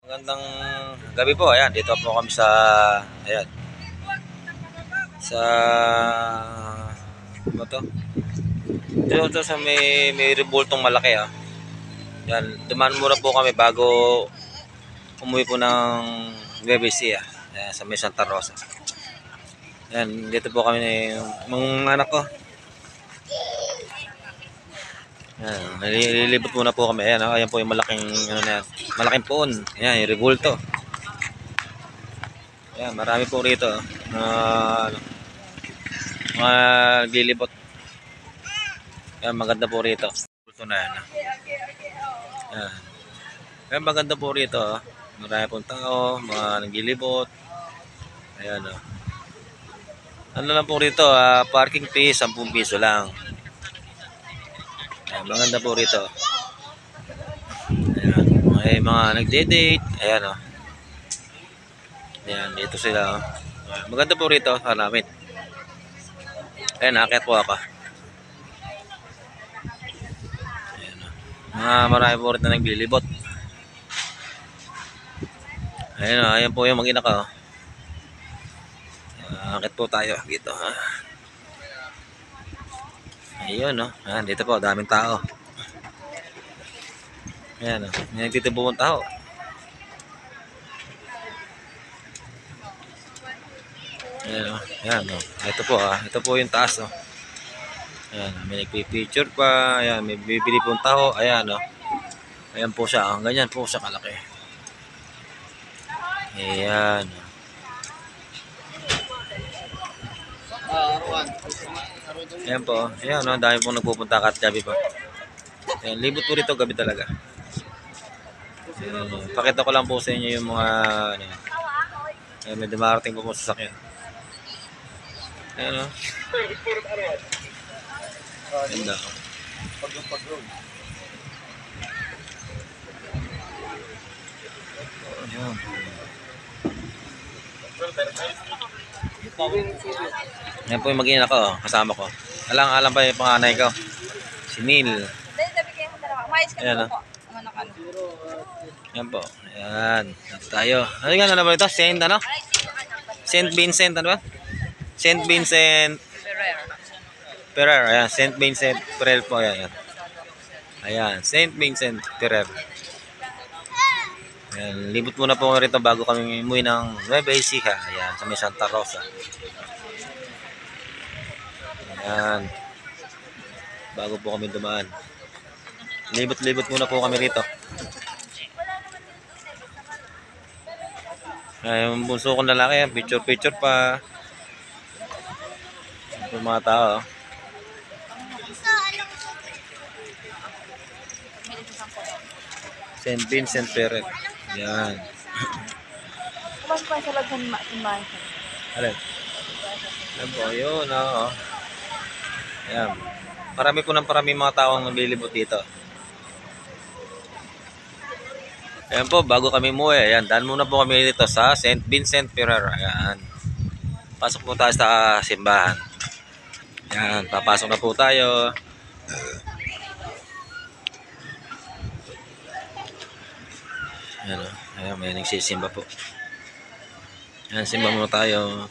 Magandang gabi po. Ayan, dito po kami sa ayan. Sa ano to? Dito sa may rebultong malaki ah. Yan, dumaan muna po kami bago umuwi po ng Nueva Ecija. Ayan, sa may Santa Rosa. Ayan, dito po kami mga anak ko. Ayan, nililibot muna po kami. Ayan, ayan po yung malaking ano na yan. Malaking puon. Ayan, yung rebulto. Ayan, marami po rito. Mga naglilibot. Ayan, maganda po rito. Ito na yan. Ayan. Ayan, maganda po rito. Marami pong tao, mga naglilibot. Ayan o. Ano lang po rito, parking fee, 10 piso lang. Ayan, maganda po rito. Ayan, may mga nagde-date. Ayan o. Ayan, dito sila. Ayan, maganda po rito sa namin. Ayan, nakakit po ako. Marami po rin na naglilibot. Ayan o, ayan po yung mag-ina ko. Akit po tayo dito. Ayun o, ayan, dito po, daming tao. Ayan o, may nagtitibong tao. Ayan o, ayan o. Ito po ito po yung taas o. Ayan, may nagpipicture pa. Ayan, may bibili pong tao. Ayan o. Ayan po siya, ganyan po siya kalaki. Ayan. Ayan po. Ayan o, dami pong nagpupunta kat gabi pa. Ayan, libot po rito gabi talaga. Pakita ko lang po sa inyo yung mga ano, ayan, may dumarating po sa sasakyan. Ayan o. Ganda o. Ayan. Ayan po yung mag-ina ko, kasama ko. Alang pa yung panganay ko. Si Neil. Ayan o. Ayan po. Ayan. Dito tayo. Ano yung ano ba ito? Saint ano? Saint Vincent ano ba? Saint Vincent Ferrer. Ayan. Saint Vincent Ferrer po. Ayan. Ayan. Saint Vincent Ferrer. Ayan. Libot muna po rito bago kami umuwi ng Nueva Ecija. Ayan. Sa may Santa Rosa. Ayan. Bago po kami dumaan. Libot-libot muna po kami rito. Yung bunso ko na lalaki, picture pa. Yung mga tao. St. Vincent Ferrer. Yan. Kumas pa sa laghan simbahan. Alin? Yan po, yun. Yan. Parami mga taong naglilibot dito. Ayan po, bago kami umuwi, ayan, daan muna po kami dito sa St. Vincent Ferrer. Ayan. Pasok po tayo sa simbahan. Ayan, papasok na po tayo. Ayan, ayan, may nagsisimba po. Ayan, simba muna tayo.